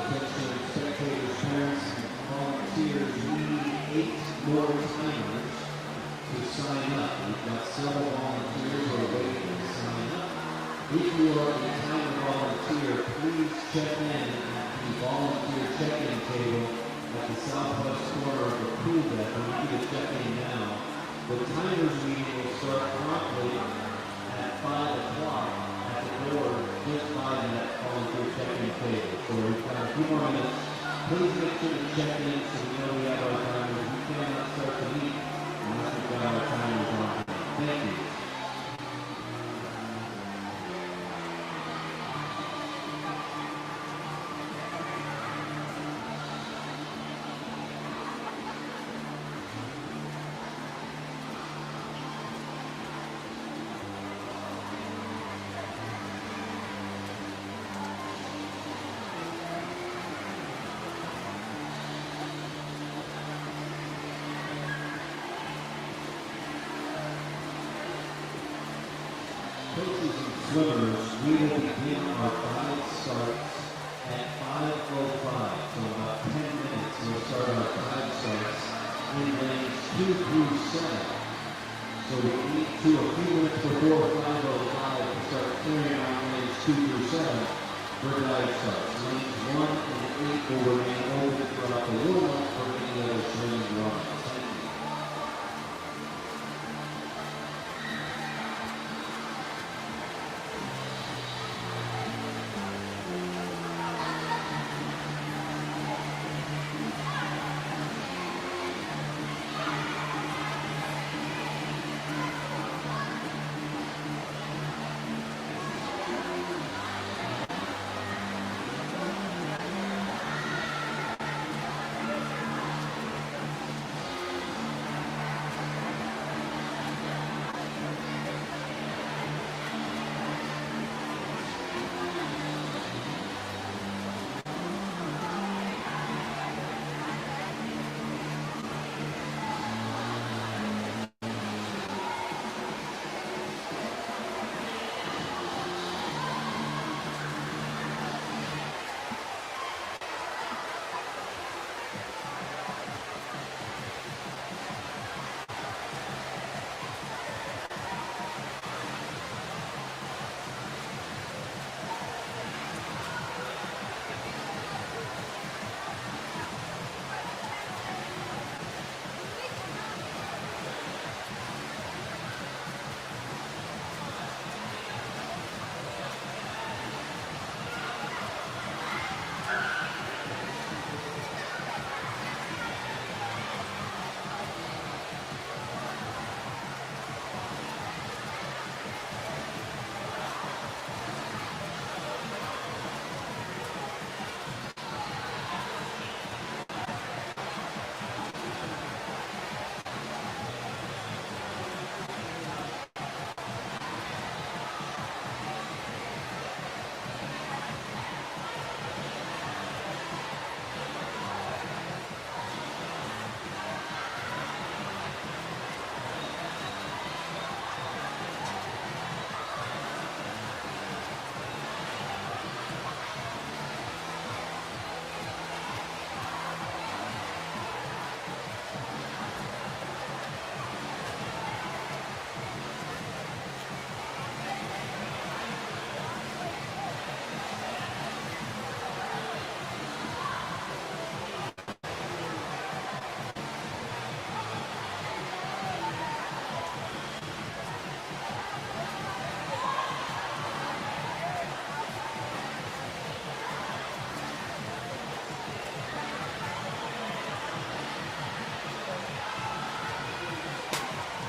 attention spectators, parents, and volunteers. We need 8 more timers to sign up. We've got several volunteers who are waiting to sign up. If you are a timer volunteer, please check in at the volunteer check-in table at the southwest corner of the pool deck. I want you to check in now. The timers meeting will start promptly at 5 o'clock at the door just by that volunteer check-in table. So we've got a few more minutes. Please make sure to check in so we know we have our timers. We cannot start to meet unless we've got our timers on. Thank you. Coaches and swimmers, we will begin our 5 starts at 5:05. So about 10 minutes, we'll start our 5 starts in lanes 2 through 7. So we need to, a few minutes before 5:05, to start clearing out lanes 2 through 7 for dive starts. Lanes 1 and 8 will remain open throughout the warm-up for any other swimming runs.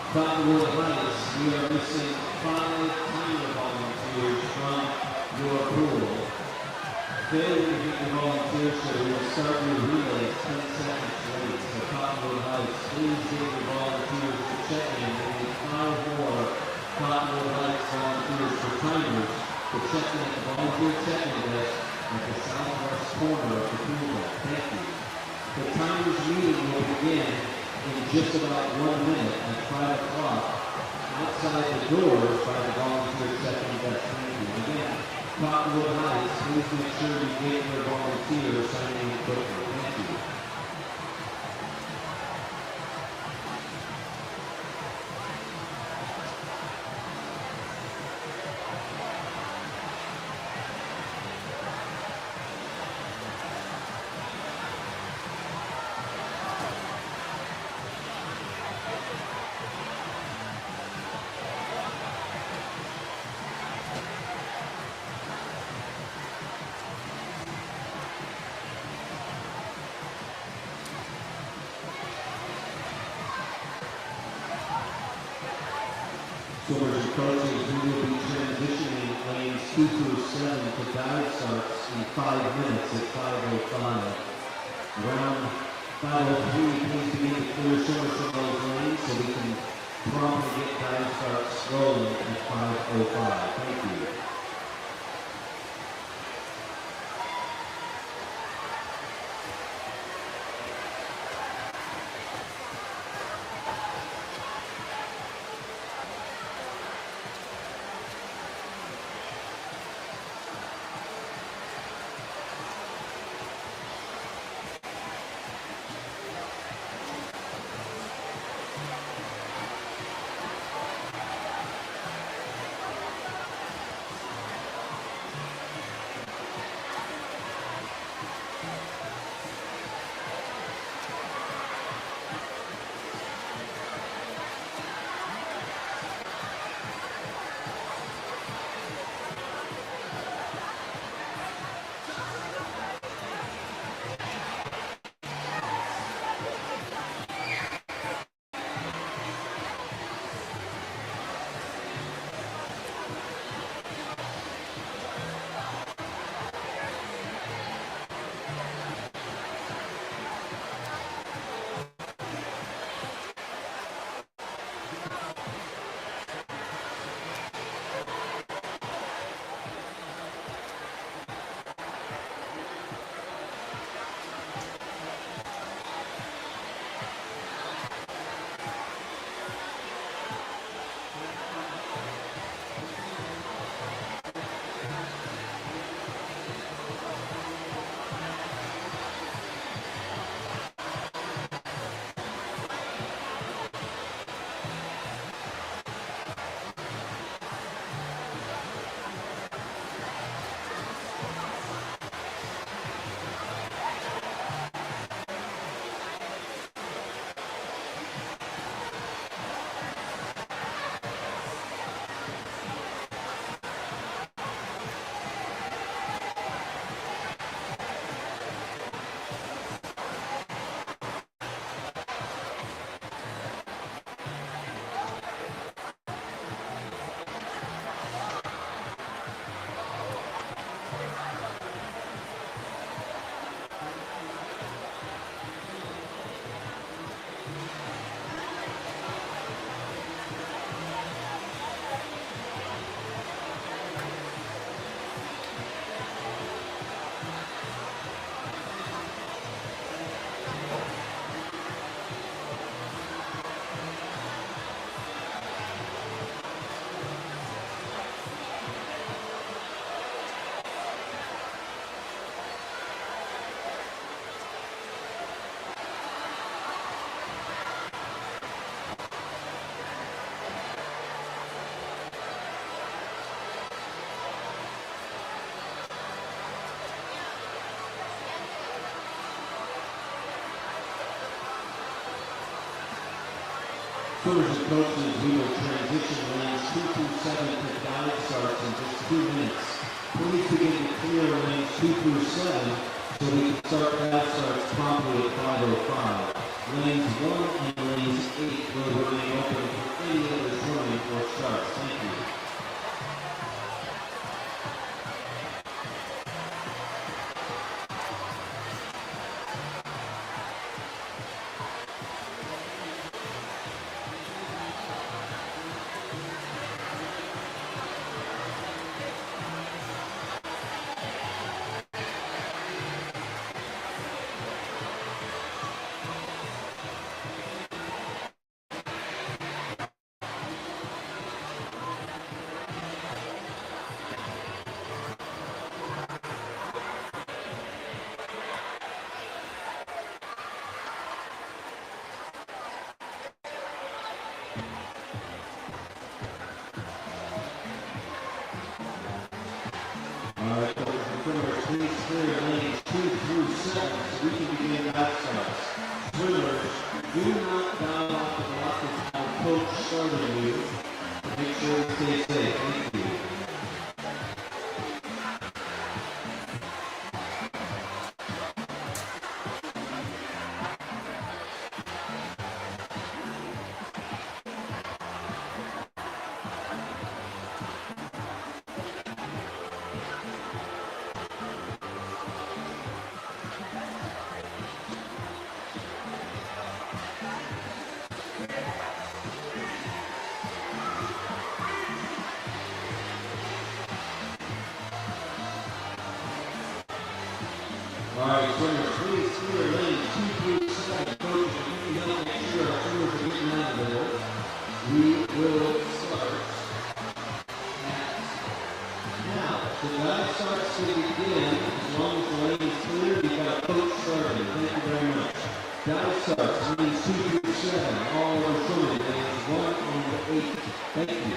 Cottonwood Heights, we are missing 5 timer volunteers from your pool. Failure to get your volunteers, so we will start your relay 10 seconds late. So Cottonwood Heights, please get your volunteers to check in. We need 5 more Cottonwood Heights volunteers for timers to check in at the volunteer check-in desk at the southwest corner of the pool deck. Thank you. The timers meeting will begin in just about 1 minute at 5 o'clock outside the doors by the volunteer check-in desk. Thank you. Again, Cottonwood Heights, please make sure you get your volunteer signing equipment. Thank you. Swimmers approaching, we will be transitioning lanes 2 through 7 to dive starts in 5 minutes at 5:05. Around 5:03, please begin to clear swimmers from those lanes so we can promptly get dive starts rolling at 5:05. Thank you. Swimmers and coaches, we will transition lanes 2 through 7 to dive starts in just 2 minutes. Please begin to clear lanes 2 through 7 so we can start dive starts promptly at 5:05. Lanes 1 and lanes 8 will remain open for any other swimming or starts. Thank you. coach starting you. Make sure you stay safe. Thank you. All right, swimmers, please clear lanes 2 through 7. Coaches, if you don't make sure our swimmers are getting out of there, we will start now. The dive starts to begin. As long as the lane is clear, you've got a coach starting. Thank you very much. Dive starts lanes 2 through 7. All of our swimmers, lanes 1 and 8. Thank you.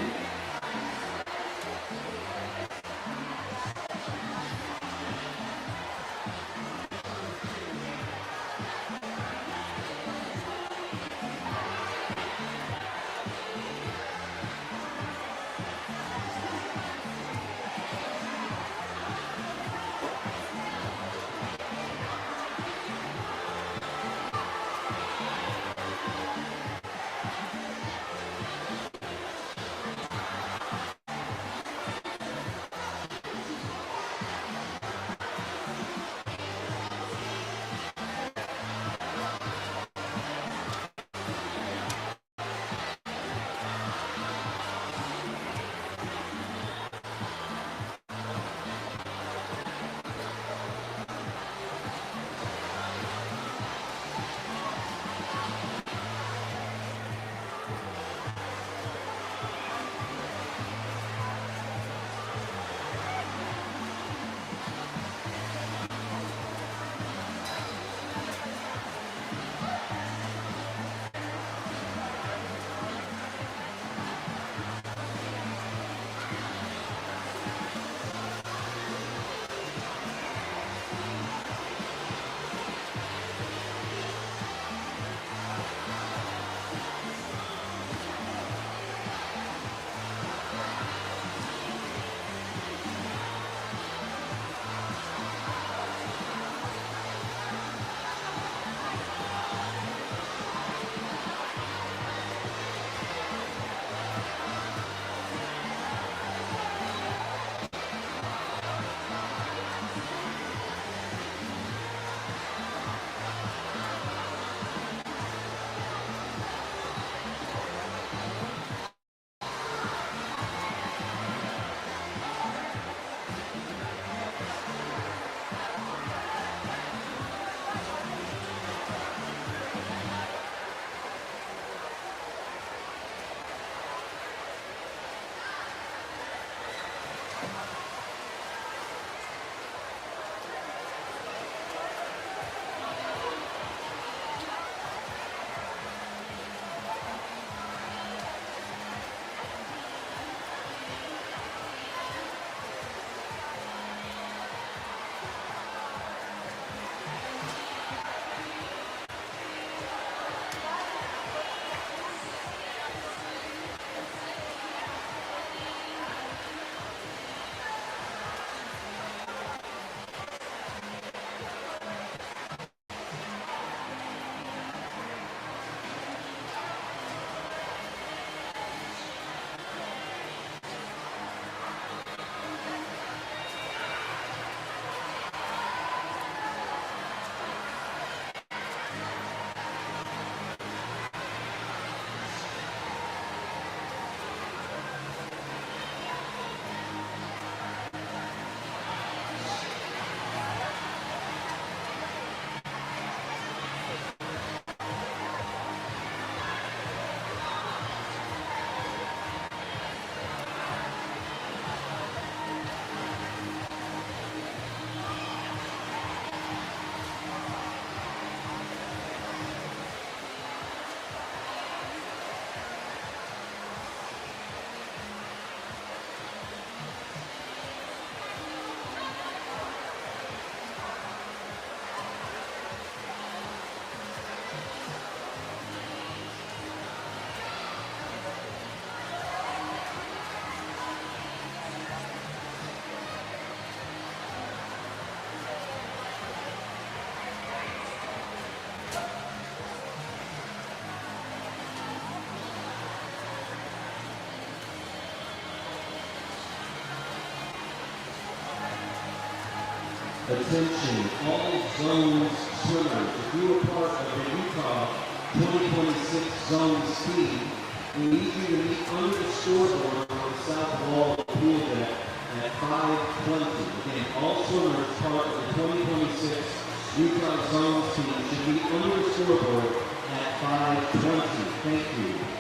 Attention, all zones swimmers. If you are part of the Utah 2026 zone speed, we need you to meet under the scoreboard on the south wall of the pool deck at 5:20. Again, all swimmers part of the 2026 Utah zone team should meet under the scoreboard at 5:20. Thank you.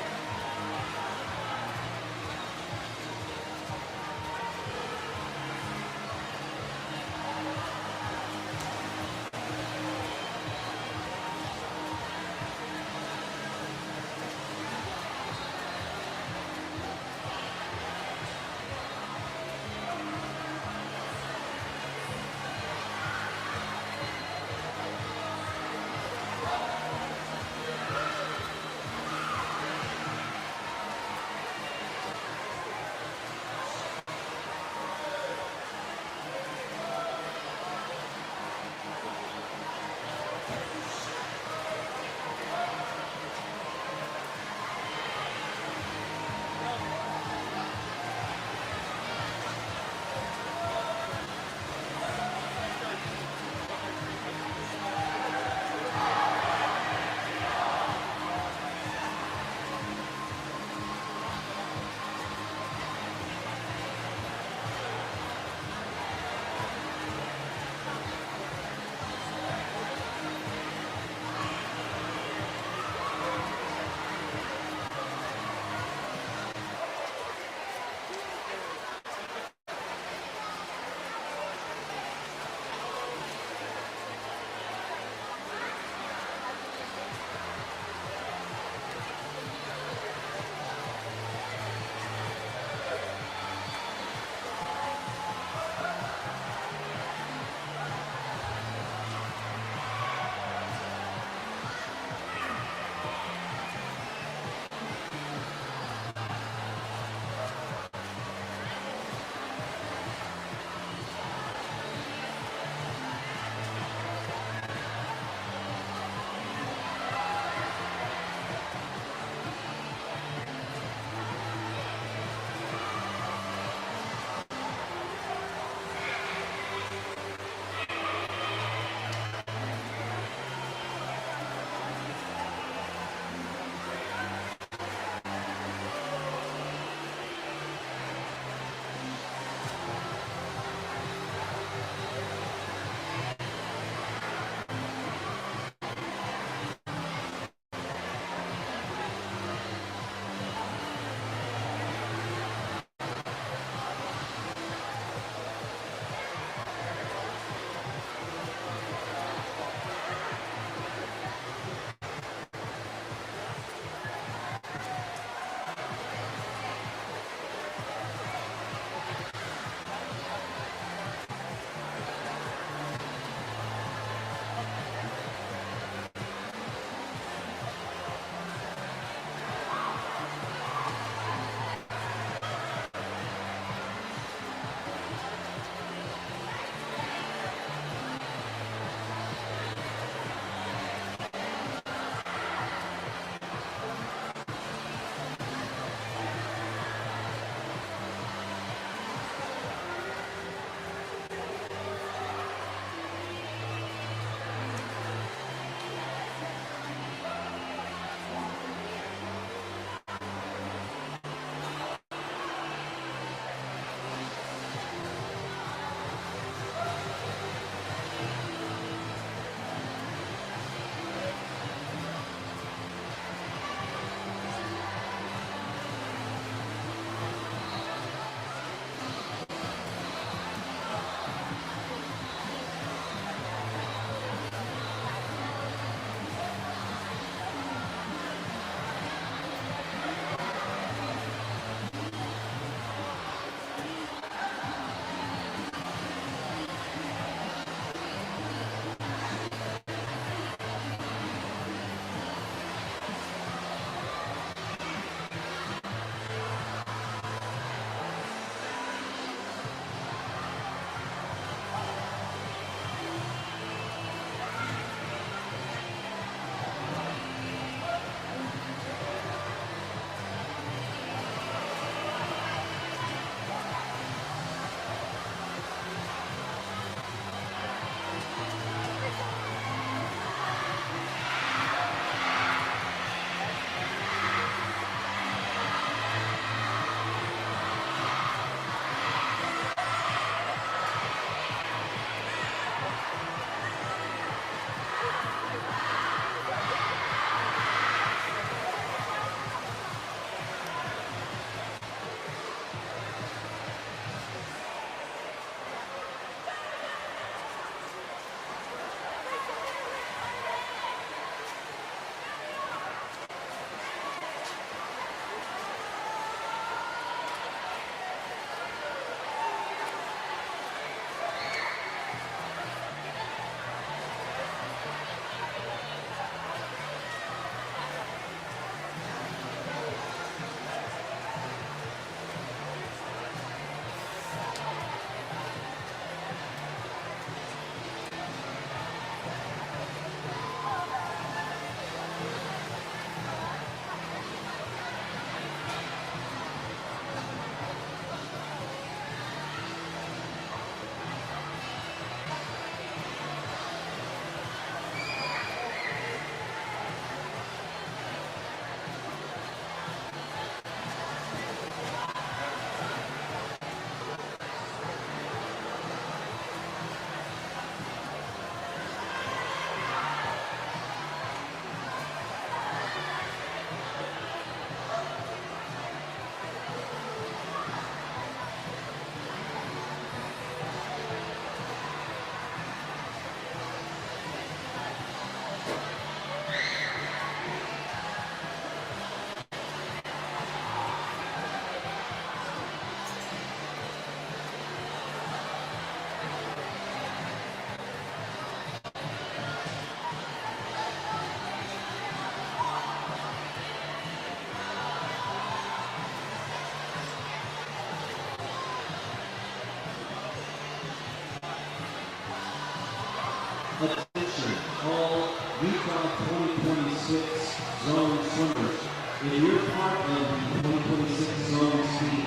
first part of the 2026 Zones team.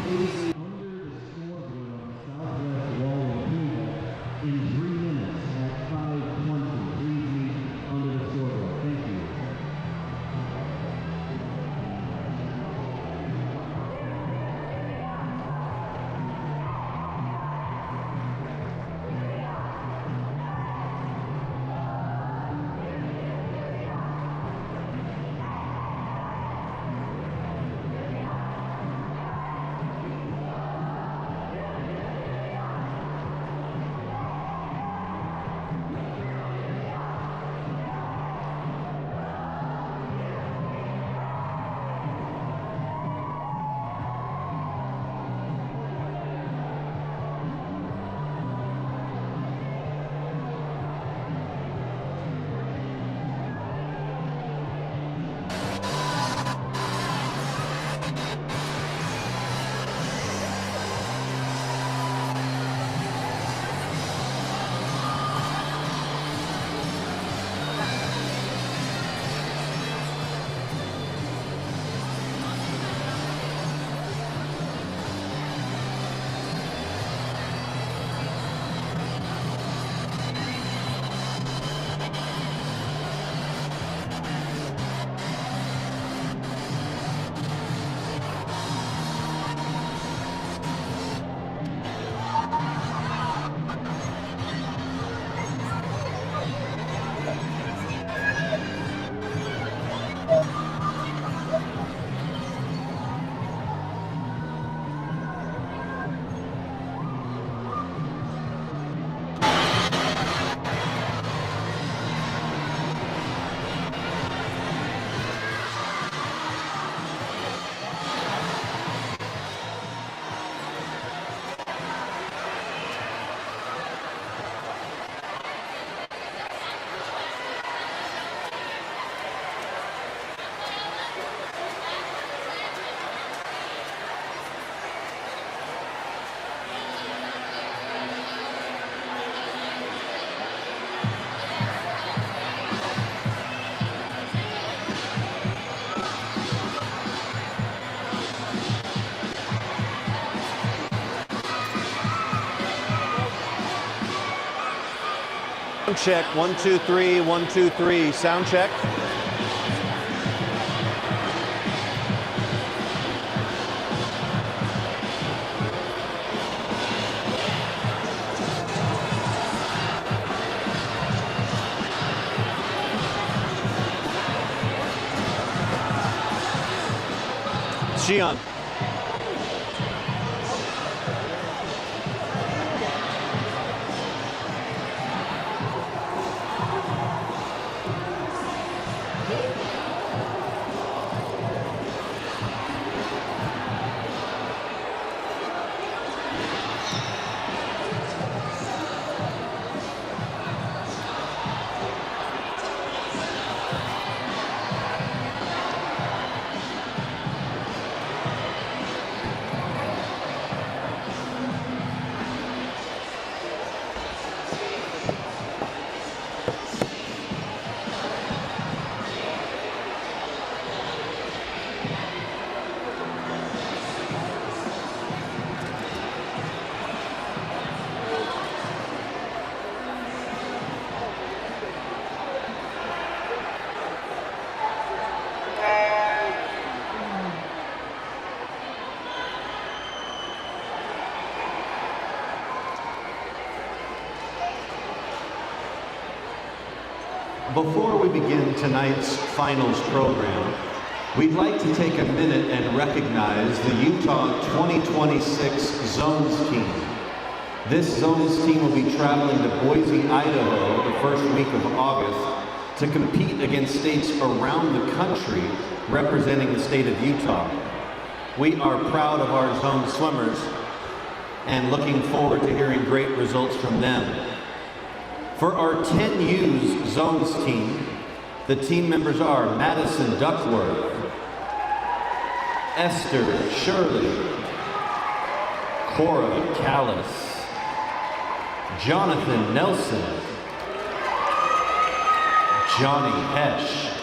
Please under the scoreboard on the southwest wall of Cuba in 3 minutes at 5:20. Please meet under the scoreboard. Thank you. Check, 1, 2, 3, 1, 2, 3, sound check. Xi'an. Before we begin tonight's finals program, we'd like to take a minute and recognize the Utah 2026 Zones team. This Zones team will be traveling to Boise, Idaho the first week of August to compete against states around the country representing the state of Utah. We are proud of our Zone swimmers and looking forward to hearing great results from them. For our 10U's Zones team, the team members are Madison Duckworth, Esther Shirley, Cora Callis, Jonathan Nelson, Johnny Hesh,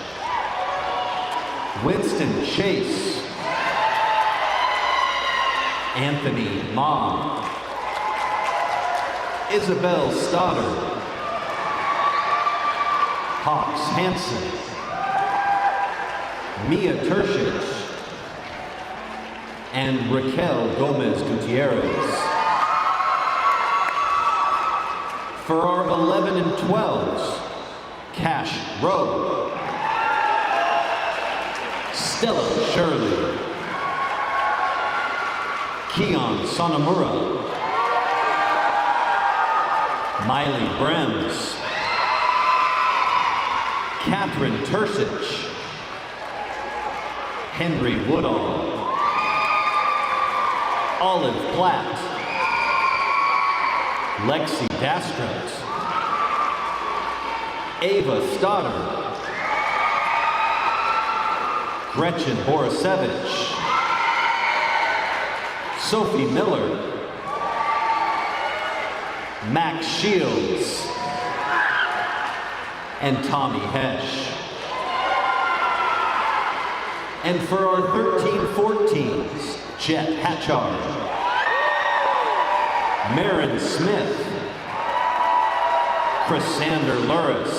Winston Chase, Anthony Ma, Isabel Stoddard, Hawks Hansen, Mia Tershich, and Raquel Gomez Gutierrez. For our 11 and 12s, Cash Rowe, Stella Shirley, Keon Sonamura, Miley Brems, Catherine Tersich, Henry Woodall, Olive Platt, Lexi Dastret, Ava Stoddard, Gretchen Borisevich, Sophie Miller, Max Shields, and Tommy Hesh. And for our 13-14s, Jet Hatchard, Marin Smith, Chrysander Luris,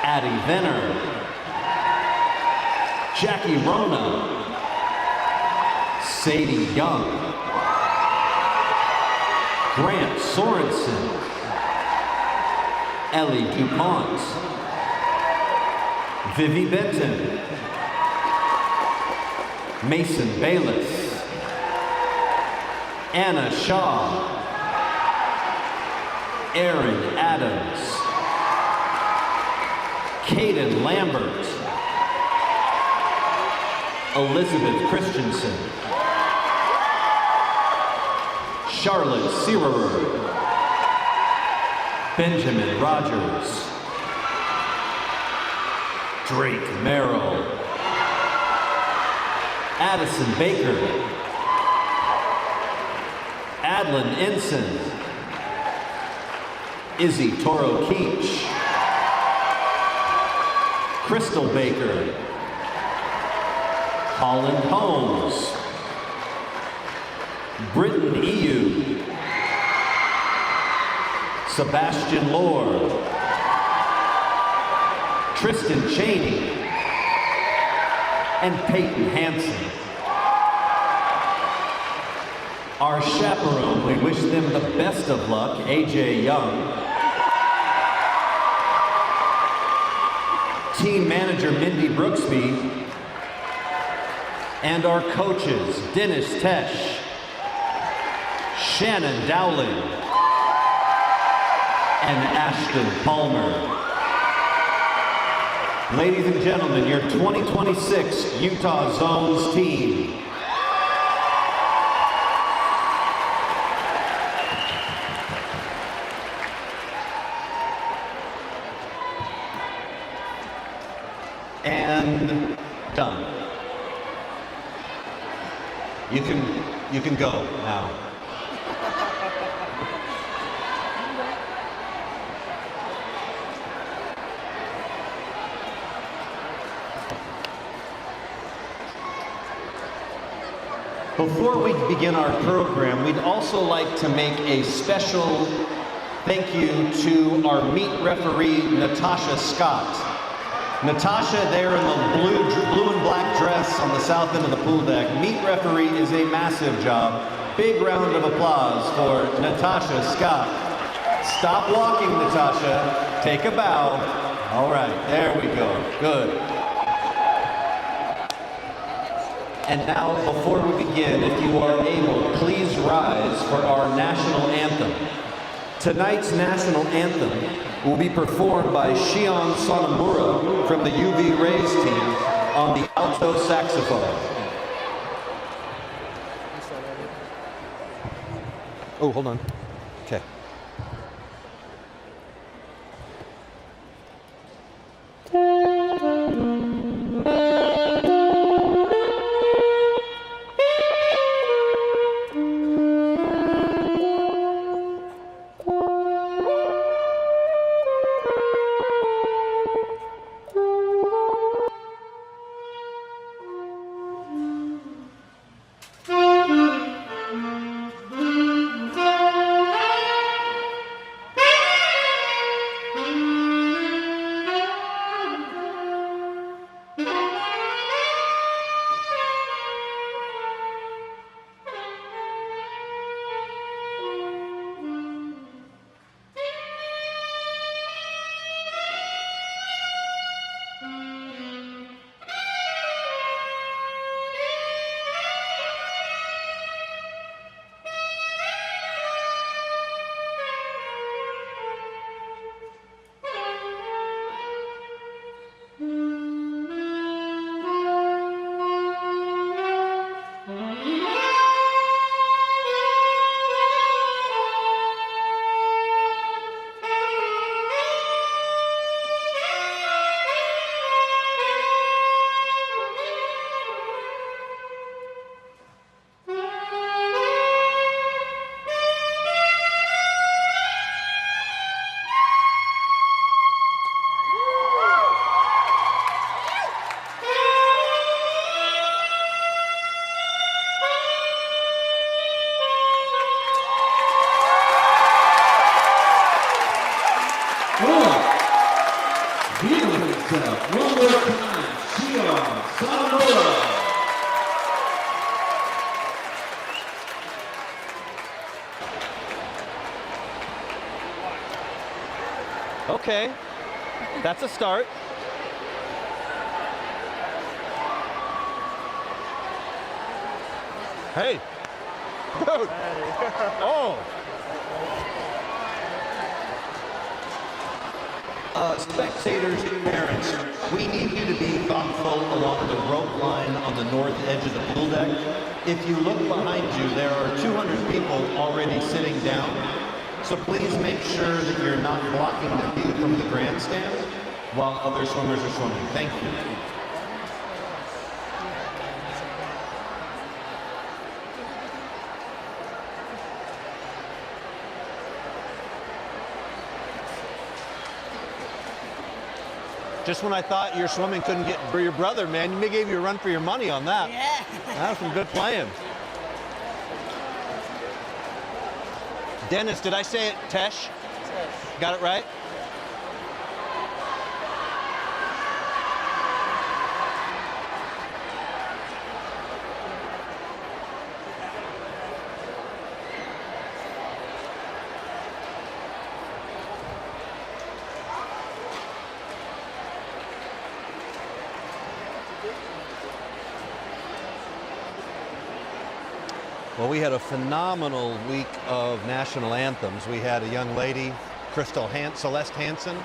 Addie Venner, Jackie Rona, Sadie Young, Grant Sorensen, Ellie DuPont, Vivi Benton, Mason Bayless, Anna Shaw, Aaron Adams, Caden Lambert, Elizabeth Christensen, Charlotte Searer, Benjamin Rogers, Drake Merrill, Addison Baker, Adlin Ensign, Izzy Toro Keach, Crystal Baker, Holland Holmes, Britton EU, Sebastian Lord, Tristan Cheney, and Peyton Hansen. Our chaperone, we wish them the best of luck, AJ Young. Team manager, Mindy Brooksby. And our coaches, Dennis Tesh, Shannon Dowling, and Ashton Palmer. Ladies and gentlemen, your 2026 Utah Zones team. And done. You can go now. Before we begin our program, we'd also like to make a special thank you to our meet referee, Natasha Scott. Natasha there in the blue and black dress on the south end of the pool deck. Meet referee is a massive job. Big round of applause for Natasha Scott. Stop walking, Natasha. Take a bow. All right, there we go. Good. And now, before we begin, if you are able, please rise for our national anthem. Tonight's national anthem will be performed by Shion Sonamura from the UV Rays team on the alto saxophone. Oh, hold on. Okay. Okay, that's a start. Hey, dude. Oh. Spectators and parents, we need you to be thoughtful along the rope line on the north edge of the pool deck. If you look behind you, there are 200 people already sitting down. So please make sure that you're not blocking the view from the grandstand while other swimmers are swimming. Thank you. Just when I thought your swimming couldn't get for your brother, man, you gave you a run for your money on that. Yeah. That was some good playing. Dennis, did I say it? Tesh? Got it right? Well, we had a phenomenal week of national anthems. We had a young lady, Celeste Hansen,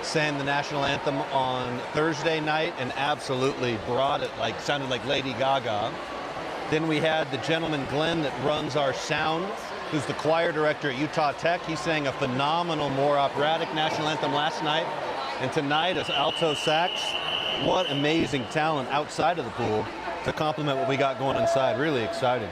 sang the national anthem on Thursday night and absolutely brought it, sounded like Lady Gaga. Then we had the gentleman, Glenn, that runs our sound, who's the choir director at Utah Tech. He sang a phenomenal, more operatic national anthem last night. And tonight is alto sax. What amazing talent outside of the pool to complement what we got going inside. Really exciting.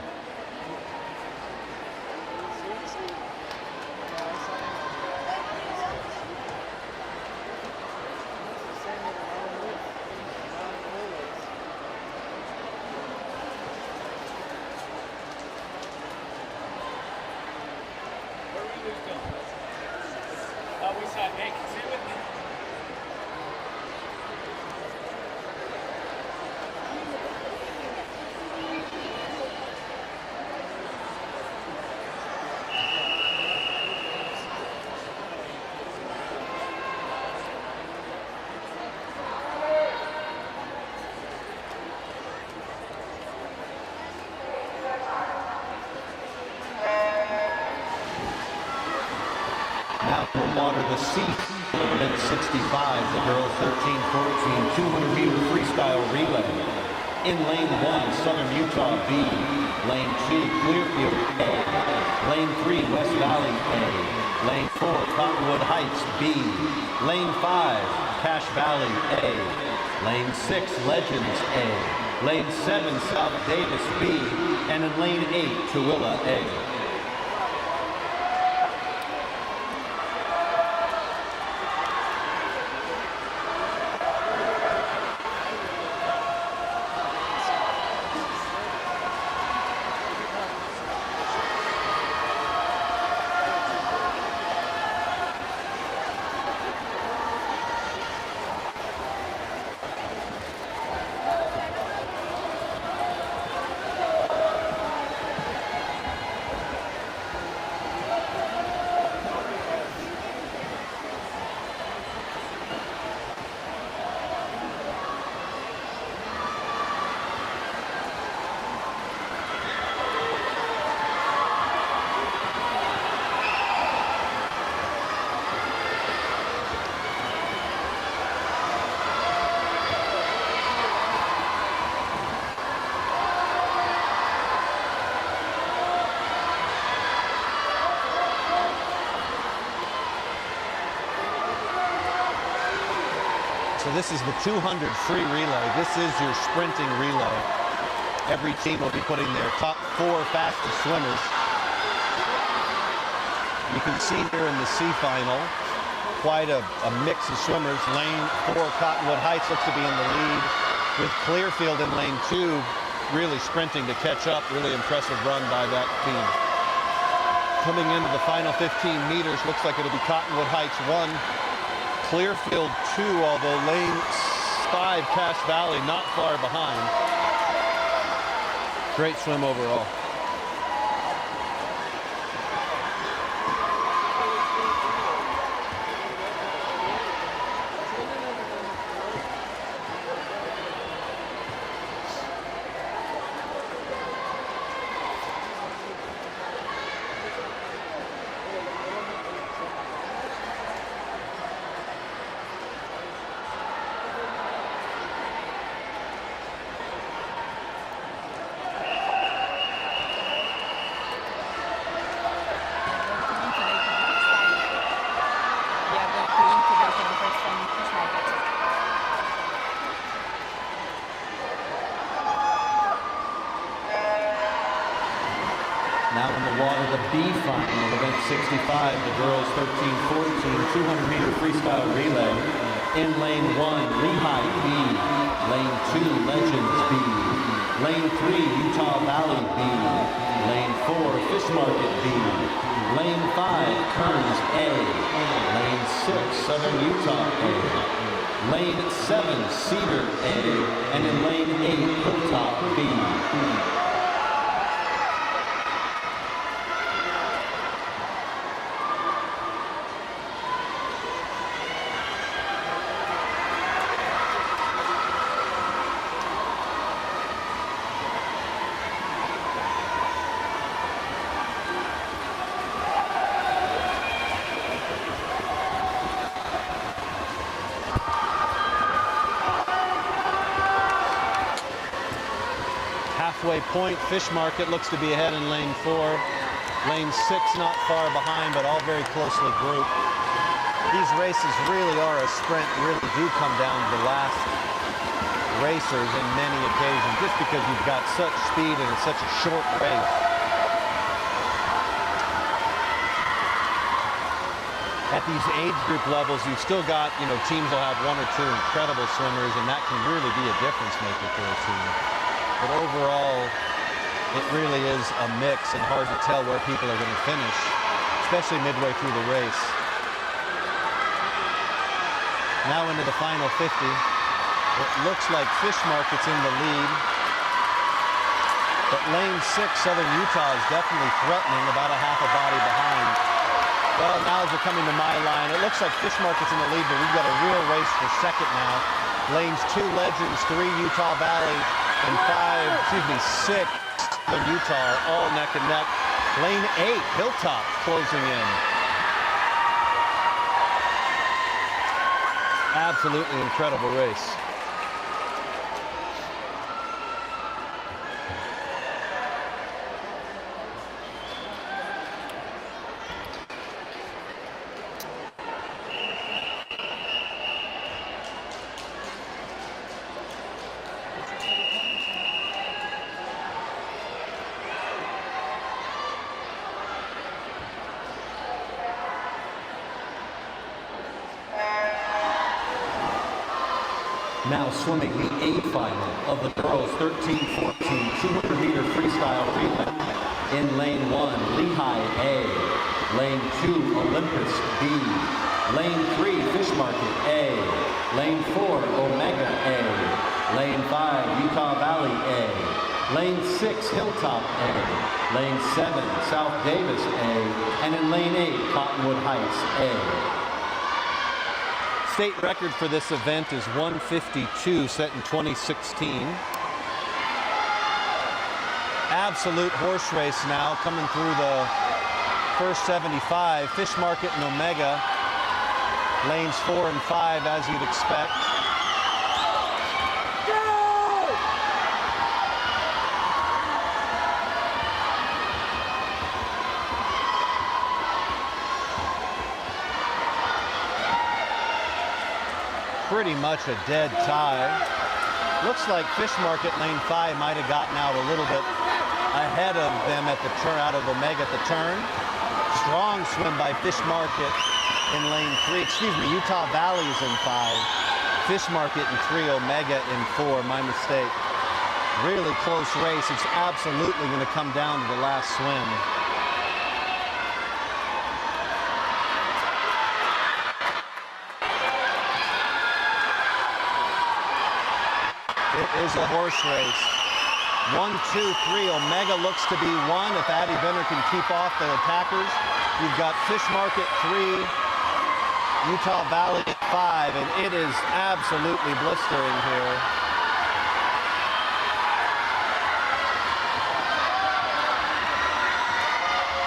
Water the C, event 65, the girls 13-14, 200-meter freestyle relay. In lane 1, Southern Utah B. Lane 2, Clearfield A. Lane 3, West Valley A. Lane 4, Cottonwood Heights B. Lane 5, Cache Valley A. Lane 6, Legends A. Lane 7, South Davis B. And in lane 8, Tooele A. So this is the 200 free relay. This is your sprinting relay. Every team will be putting their top 4 fastest swimmers. You can see here in the C final, quite a mix of swimmers. Lane 4, Cottonwood Heights looks to be in the lead, with Clearfield in lane 2 really sprinting to catch up. Really impressive run by that team. Coming into the final 15 meters, looks like it'll be Cottonwood Heights 1, Clearfield 2, although lane 5, Cache Valley, not far behind. Great swim overall. Now in the water, the B final, event 65, the girls 13-14, 200-meter freestyle relay. In lane 1, Lehigh B. Lane 2, Legends B. Lane 3, Utah Valley B. Lane 4, Fish Market B. Lane 5, Kearns A. Lane 6, Southern Utah A. Lane 7, Cedar A. And in lane 8, Hilltop B. Halfway point, Fish Market looks to be ahead in lane 4. Lane 6 not far behind, but all very closely grouped. These races really are a sprint, really do come down to the last racers in many occasions, just because you've got such speed and it's such a short race. At these age group levels, you've still got, teams will have 1 or 2 incredible swimmers, and that can really be a difference maker for a team. But overall, it really is a mix and hard to tell where people are going to finish, especially midway through the race. Now into the final 50. It looks like Fish Market's in the lead. But lane 6, Southern Utah, is definitely threatening, about a half a body behind. Well, now as we're coming to my line, it looks like Fish Market's in the lead, but we've got a real race for second now. Lanes 2, Legends, 3, Utah Valley, and 6, Southern Utah are all neck and neck. Lane 8, Hilltop, closing in. Absolutely incredible race. Now swimming the A final of the girls 13-14 200-meter freestyle relay. In lane 1, Lehigh A. Lane 2, Olympus B. Lane 3, Fish Market A. Lane 4, Omega A. Lane 5, Utah Valley A. Lane 6, Hilltop A. Lane 7, South Davis A. And in lane 8, Cottonwood Heights A. State record for this event is 1:52, set in 2016. Absolute horse race now, coming through the first 75. Fish Market and Omega, lanes 4 and 5, as you'd expect. Pretty much a dead tie. Looks like Fish Market lane 5 might have gotten out a little bit ahead of them at the turn, out of Omega at the turn. Strong swim by Fish Market in lane 3. Utah Valley is in 5. Fish Market in 3, Omega in 4, my mistake. Really close race. It's absolutely going to come down to the last swim. It is a horse race. 1, 2, 3. Omega looks to be 1 if Addie Benner can keep off the attackers. You've got Fish Market 3, Utah Valley at 5, and it is absolutely blistering here.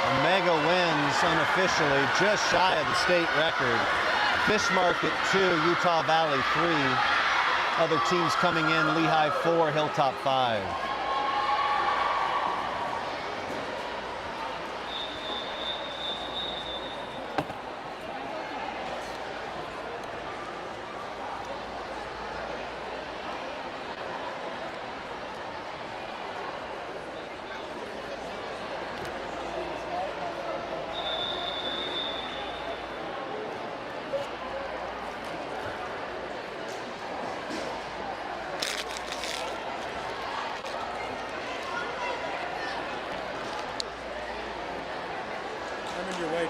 Omega wins unofficially, just shy of the state record. Fish Market 2, Utah Valley 3. Other teams coming in, Lehigh 4, Hilltop 5.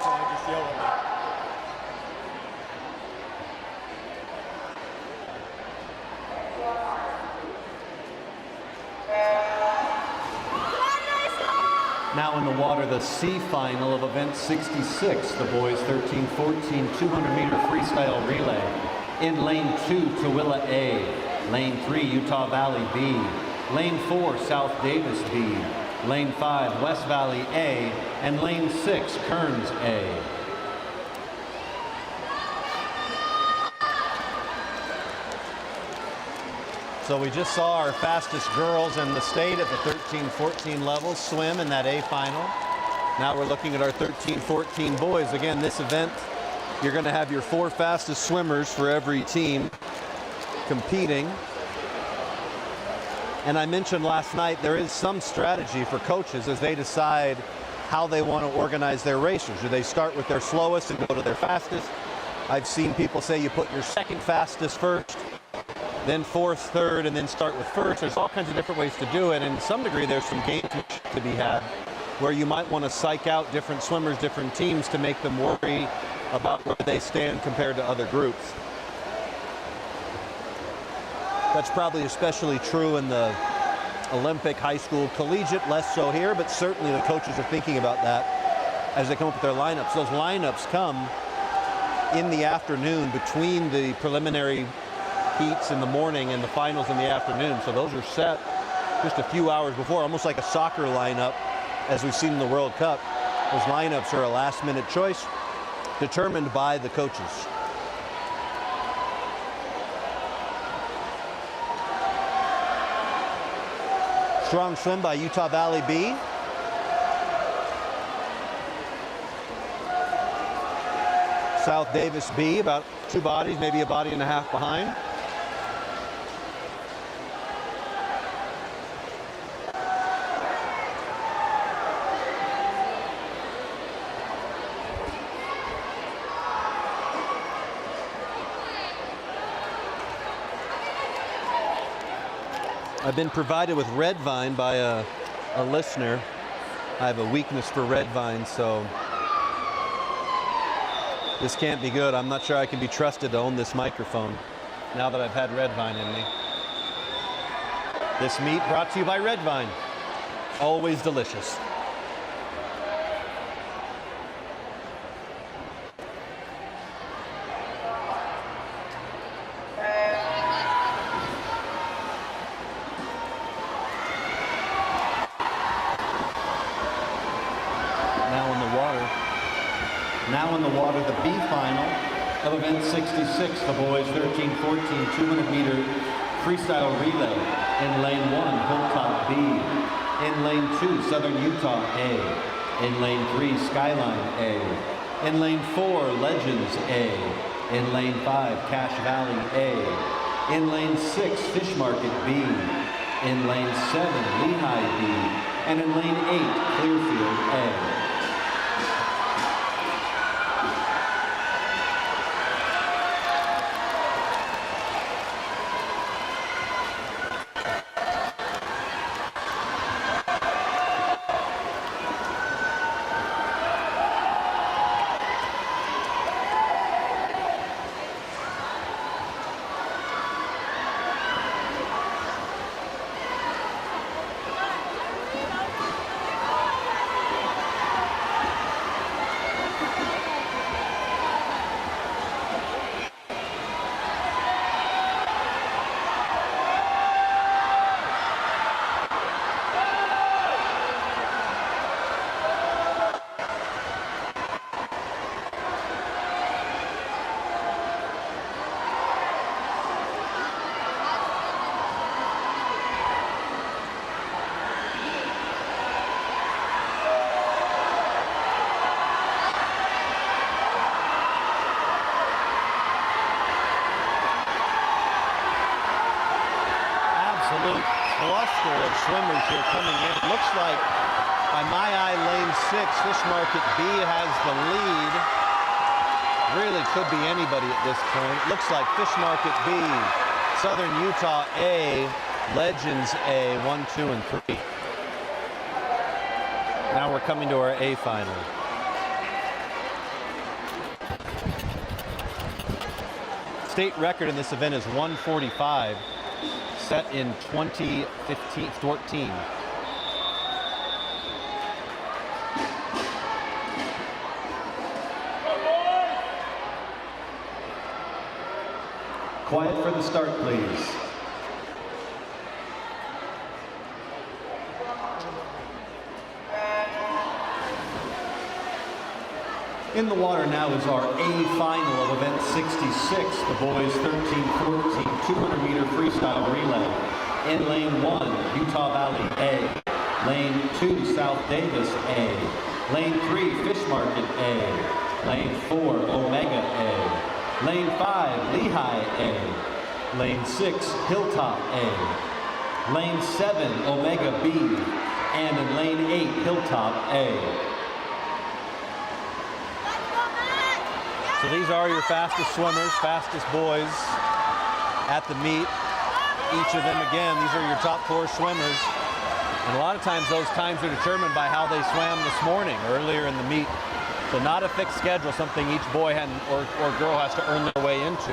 so I just yell at them. Now in the water, the C final of event 66, the boys 13-14 200-meter freestyle relay. In lane 2, Tooele A. Lane 3, Utah Valley B. Lane 4, South Davis B. Lane 5, West Valley A. And lane 6, Kearns A. So we just saw our fastest girls in the state at the 13-14 level swim in that A final. Now we're looking at our 13-14 boys. Again, this event, you're going to have your 4 fastest swimmers for every team competing. And I mentioned last night there is some strategy for coaches as they decide how they want to organize their races. Do they start with their slowest and go to their fastest? I've seen people say you put your second fastest first, then fourth, third, and then start with first. There's all kinds of different ways to do it, and to some degree there's some gamesmanship to be had where you might want to psych out different swimmers, different teams to make them worry about where they stand compared to other groups. That's probably especially true in the Olympic, high school, collegiate, less so here, but certainly the coaches are thinking about that as they come up with their lineups. Those lineups come in the afternoon between the preliminary heats in the morning and the finals in the afternoon. So those are set just a few hours before, almost like a soccer lineup as we've seen in the World Cup. Those lineups are a last-minute choice determined by the coaches. Strong swim by Utah Valley B. South Davis B, about 2 bodies, maybe a body and a half behind. I've been provided with red vine by a listener. I have a weakness for red vine, so this can't be good. I'm not sure I can be trusted to own this microphone now that I've had red vine in me. This meat brought to you by Red Vine. Always delicious. Now in the water, the B final of event 66, the boys 13-14 200-meter freestyle relay. In lane 1, Hilltop B. In lane 2, Southern Utah A. In lane 3, Skyline A. In lane 4, Legends A. In lane 5, Cache Valley A. In lane 6, Fish Market B. In lane 7, Lehigh B. And in lane 8, Clearfield A. Cluster of swimmers here coming in. It looks like, by my eye, lane 6, Fish Market B has the lead. Really could be anybody at this point. Looks like Fish Market B, Southern Utah A, Legends A, 1, 2, and 3. Now we're coming to our A final. state record in this event is 1:45, set in 2014. Quiet for the start, please. In the water now is our A final of event 66, the boys 13-14 200-meter freestyle relay. In lane 1, Utah Valley A. Lane 2, South Davis A. Lane 3, Fish Market A. Lane 4, Omega A. Lane 5, Lehigh A. Lane 6, Hilltop A. Lane 7, Omega B. And in lane 8, Hilltop A. So these are your fastest swimmers, fastest boys at the meet. Each of them, again, these are your top 4 swimmers. And a lot of times those times are determined by how they swam this morning, earlier in the meet. So not a fixed schedule, something each boy or girl has to earn their way into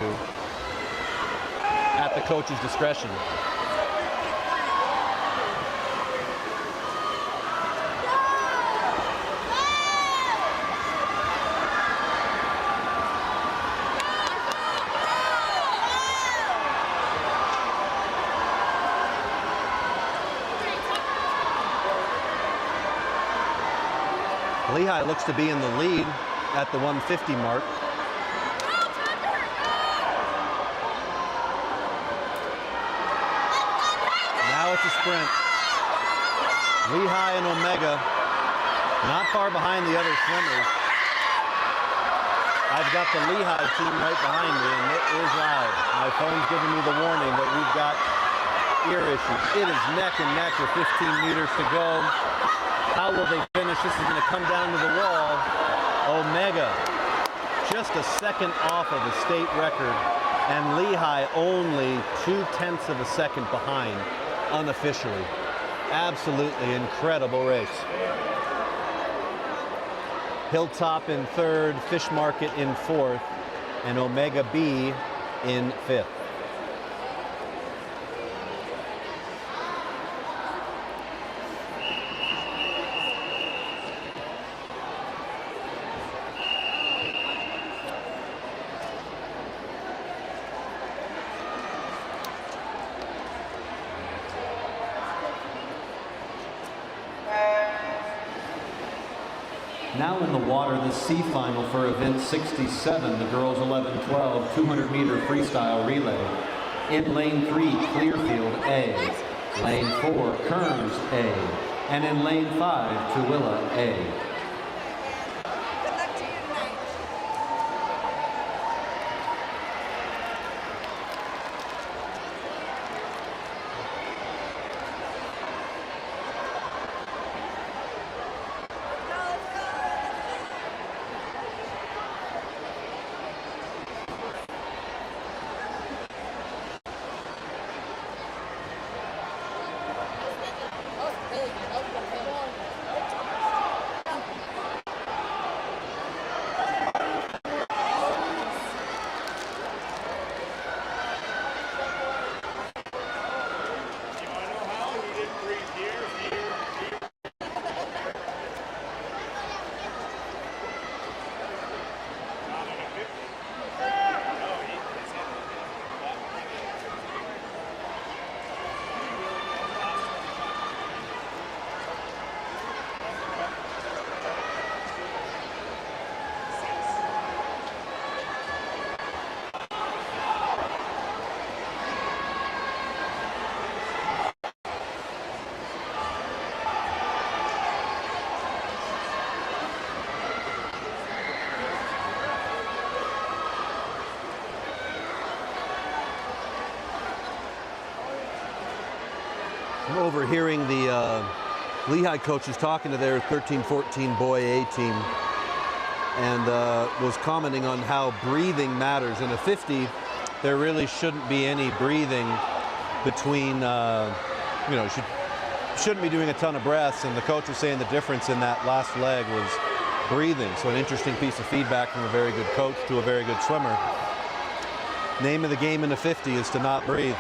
at the coach's discretion. Lehigh looks to be in the lead at the 150 mark. Now it's a sprint. Lehigh and Omega not far behind the other swimmers. I've got the Lehigh team right behind me, and it is loud. My phone's giving me the warning that we've got ear issues. It is neck and neck with 15 meters to go. How will they finish? This is going to come down to the wall. Omega just a second off of the state record, and Lehigh only 0.2 of a second behind unofficially. Absolutely incredible race. Hilltop in 3rd, Fish Market in 4th, and Omega B in 5th. Now in the water, the C final for event 67, the girls 11-12 200-meter freestyle relay. In lane 3, Clearfield A. Lane 4, Kearns A. And in lane 5, Tooele A. I'm overhearing the Lehigh coaches talking to their 13-14 boy A team, and was commenting on how breathing matters. In a 50, there really shouldn't be any breathing between, you know, shouldn't be doing a ton of breaths, and the coach was saying the difference in that last leg was breathing. So an interesting piece of feedback from a very good coach to a very good swimmer. Name of the game in the 50 is to not breathe.